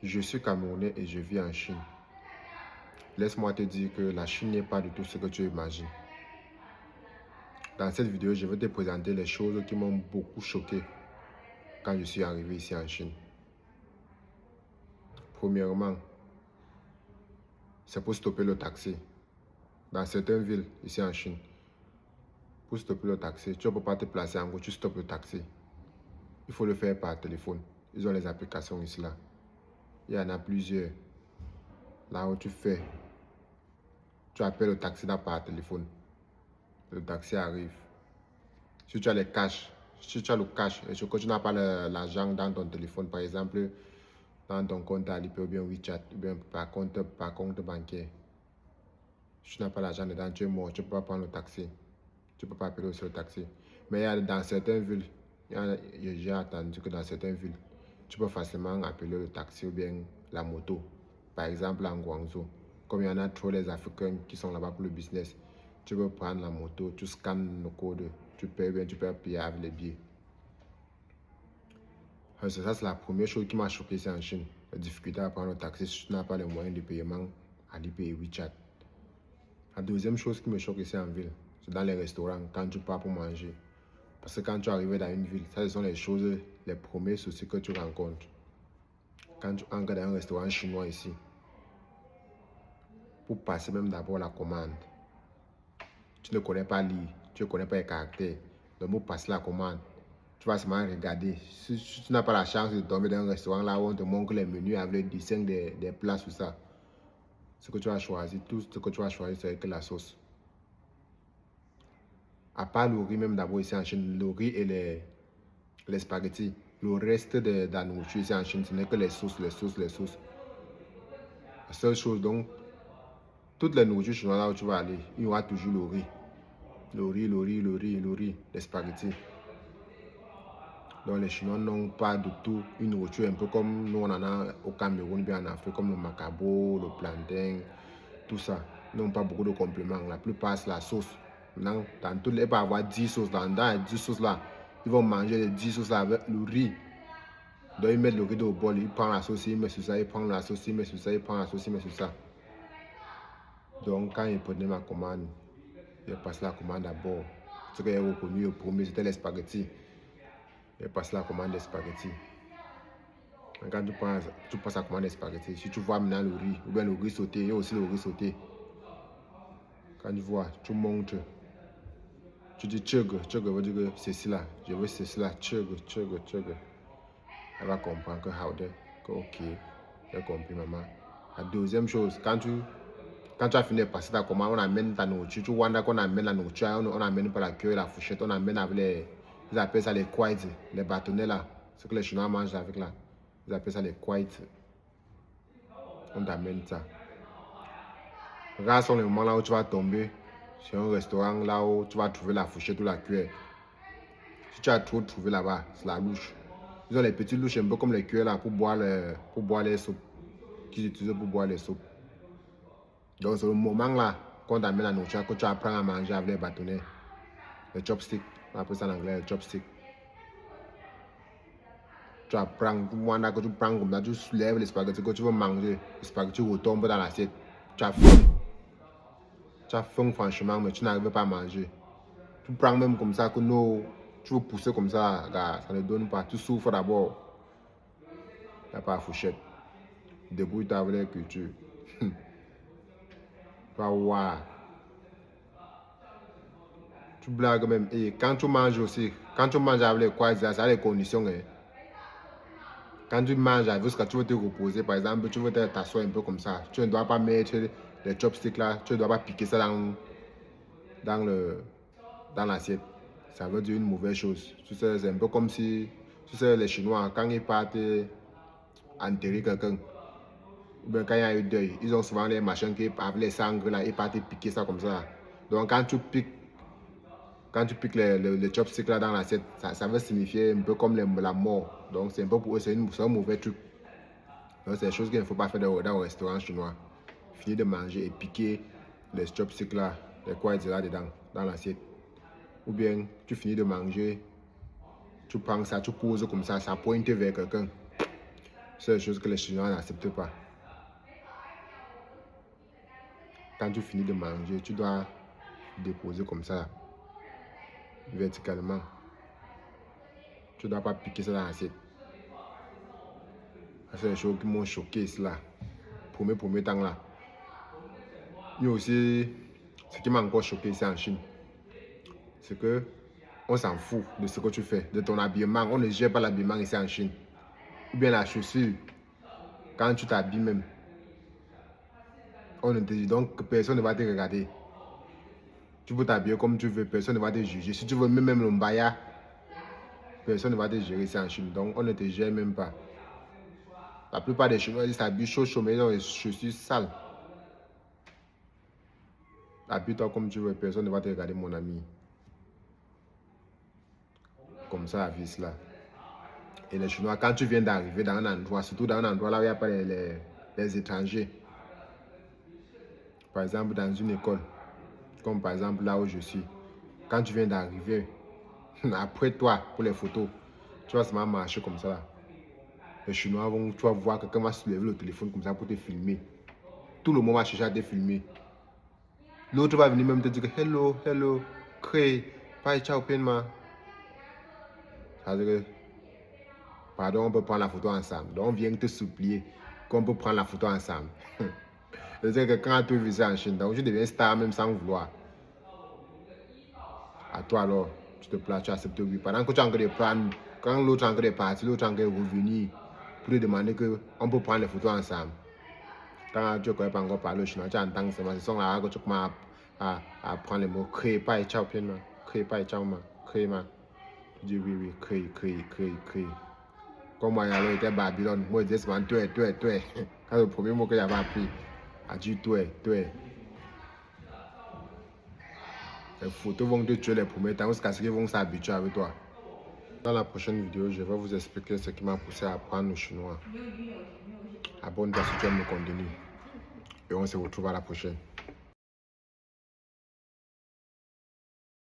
Je suis Camerounais et je vis en Chine. Laisse-moi te dire que la Chine n'est pas du tout ce que tu imagines. Dans cette vidéo, je vais te présenter les choses qui m'ont beaucoup choqué quand je suis arrivé ici en Chine. Premièrement, c'est pour stopper le taxi. Dans certaines villes ici en Chine, pour stopper le taxi, tu ne peux pas te placer en gros, tu stoppes le taxi. Il faut le faire par téléphone. Ils ont les applications ici là. Il y en a plusieurs. Là où tu fais, tu appelles le taxi là par téléphone. Le taxi arrive. Si tu as les cash, si tu as le cash et que tu n'as pas l'argent dans ton téléphone, par exemple, dans ton compte Alipay ou bien WeChat, ou bien par compte bancaire, si tu n'as pas l'argent dedans, tu es mort, tu ne peux pas prendre le taxi. Tu ne peux pas appeler aussi le taxi. Mais dans certaines villes, j'ai entendu que dans certaines villes, tu peux facilement appeler le taxi ou bien la moto. Par exemple, en Guangzhou, comme il y en a trop les Africains qui sont là-bas pour le business, tu peux prendre la moto, tu scannes le code, tu payes bien, tu peux payer avec les billets. Ça, c'est la première chose qui m'a choqué ici en Chine. La difficulté à prendre le taxi si tu n'as pas les moyens de paiement Alipay et WeChat. La deuxième chose qui me choque ici en ville, c'est dans les restaurants, quand tu pars pour manger. Parce que quand tu arrives dans une ville, ça, ce sont les choses, les premiers soucis que tu rencontres. Quand tu entres dans un restaurant chinois ici, pour passer même d'abord la commande, tu ne connais pas lire, tu ne connais pas les caractères. Donc pour passer la commande, tu vas seulement regarder. Si tu n'as pas la chance de tomber dans un restaurant là où on te montre les menus avec le dessin des plats, tout ça, ce que tu vas choisir, tout ce que tu vas choisir, c'est que la sauce. À part le riz, même d'abord ici en Chine, le riz et les spaghettis. Le reste de la nourriture ici en Chine, ce n'est que les sauces, les sauces, les sauces. La seule chose, donc, toutes les nourritures chinoises là où tu vas aller, il y aura toujours le riz. Le riz, le riz, le riz, le riz, les spaghettis. Donc les Chinois n'ont pas du tout une nourriture un peu comme nous on en a au Cameroun, bien en Afrique, comme le macabo, le plantain, tout ça. Ils n'ont pas beaucoup de compléments. La plupart, c'est la sauce. Maintenant, dans toutes les, il peut y avoir 10 sauces. Dans les 10 sauces là, ils vont manger les 10 sauces là avec le riz. Donc ils mettent le riz dans le bol, ils prennent la sauce, ils mettent sur ça, ils prennent la sauce, ils mettent sur ça, ils prennent la sauce, ils mettent sur ça. Donc quand ils prenaient ma commande, j'ai passé la commande d'abord. Ce que j'ai reconnu au premier, c'était les spaghettis. J'ai passé la commande des spaghettis. Quand tu passes la commande des spaghettis, si tu vois maintenant le riz, ou bien le riz sauté, il y a aussi le riz sauté. Quand tu vois, tu montes. Tu dis tchug veut dire que c'est cela, je veux c'est cela, tchug. Elle va comprendre que ok, j'ai compris maman. La deuxième chose, quand tu as fini de passer ta commande, on amène ta nourriture, tu vois qu'on amène la nourriture, on amène pas la queue, la fourchette, on amène avec ils appellent ça les kuaits, les bâtonnets là, ce que les Chinois mangent avec là, ils appellent ça les kuaits. On t'amène ça. Rares sont les moments là où tu vas tomber sur un restaurant là où tu vas trouver la fourchette ou la cuillère. Si tu as trop trouvé là-bas, c'est la louche. Ils ont les petites louches un peu comme les cuillères là pour boire les soupes. Qu'ils utilisent pour boire les soupes. Donc c'est le moment là qu'on t'amène la nourriture que tu apprends à manger avec les bâtonnets. Les chopsticks. On appelle ça en anglais les chopsticks. Tu apprends, que tu prends comme ça, tu soulèves les spaghettis que tu veux manger. Les spaghettis retombent dans l'assiette. Tu as faim. Tu as faim franchement, mais tu n'arrives pas à manger. Tu prends même comme ça que non, tu veux pousser comme ça, gars, ça ne donne pas. Tu souffres d'abord. Il n'y a pas de fourchette. Débrouille-toi avec les cultures. Tu vas voir. Tu blagues même. Et quand tu manges aussi, quand tu manges avec les quoi, ça a les conditions. Hein. Quand tu manges avec ce que tu veux te reposer, par exemple, tu veux t'asseoir un peu comme ça. Tu ne dois pas mettre les chopsticks là, tu ne dois pas piquer ça dans l'assiette. Ça veut dire une mauvaise chose. C'est un peu comme si, tu sais, les Chinois, quand ils partent enterrer quelqu'un, ou bien quand il y a eu deuil, ils ont souvent les machins qui avec les sangres là, ils partent piquer ça comme ça. Donc quand tu piques les chopsticks là dans l'assiette, ça veut signifier un peu comme la mort. Donc c'est un peu pour eux, c'est un mauvais truc. Donc c'est des choses qu'il ne faut pas faire dans un restaurant chinois. Finir de manger et piquer les chopsticks là, les quoi là dedans, dans l'assiette. Ou bien tu finis de manger, tu prends ça, tu poses comme ça pointe vers quelqu'un. C'est des choses que les Chinois n'acceptent pas. Quand tu finis de manger, tu dois déposer comme ça, verticalement. Tu ne dois pas piquer ça dans l'assiette. C'est des choses qui m'ont choqué, cela. Premier temps là. Mais aussi, ce qui m'a encore choqué ici en Chine, c'est que on s'en fout de ce que tu fais, de ton habillement. On ne gère pas l'habillement ici en Chine. Ou bien la chaussure, quand tu t'habilles même. On ne te dit donc personne ne va te regarder. Tu peux t'habiller comme tu veux, personne ne va te juger. Si tu veux même le mbaya, personne ne va te gérer ici en Chine. Donc on ne te gère même pas. La plupart des Chinois ils s'habillent chaud, mais ils ont les chaussures sales. Habille-toi comme tu veux, personne ne va te regarder, mon ami. Comme ça, la vie, cela. Et les Chinois, quand tu viens d'arriver dans un endroit, surtout dans un endroit là où il n'y a pas les étrangers, par exemple dans une école, comme par exemple là où je suis, quand tu viens d'arriver, après toi, pour les photos, tu vas seulement marcher comme ça là. Les Chinois vont, tu vas voir quelqu'un va se lever le téléphone comme ça pour te filmer. Tout le monde va chercher à te filmer. L'autre va venir même te dire hello, hello, cré, bye, ciao, penma. Ça veut dire que, pardon, on peut prendre la photo ensemble. Donc on vient te supplier qu'on peut prendre la photo ensemble. C'est-à-dire que quand tu vis en Chine, donc tu deviens star même sans vouloir. À toi alors, tu te places, tu acceptes oui. Pendant que tu es en train de prendre, quand l'autre est en train de partir, l'autre est en train de revenir pour te demander qu'on peut prendre les photos ensemble. Quand tu ne connais pas encore parler au chinois, tu entends seulement ce son là que tu commences à prendre les mots créer pas et ciao pied ma, créer pas et ciao ma, créer ma. Tu dis oui, créer. Comme moi, alors, j'étais à Babylone, moi, je disais seulement toi. Quand le premier mot que j'avais appris, a dit toi. Les photos vont te tuer les premiers temps jusqu'à ce qu'ils vont s'habituer avec toi. Dans la prochaine vidéo, je vais vous expliquer ce qui m'a poussé à apprendre le chinois. Abonne-toi si tu aimes le contenu. Et on se retrouve à la prochaine.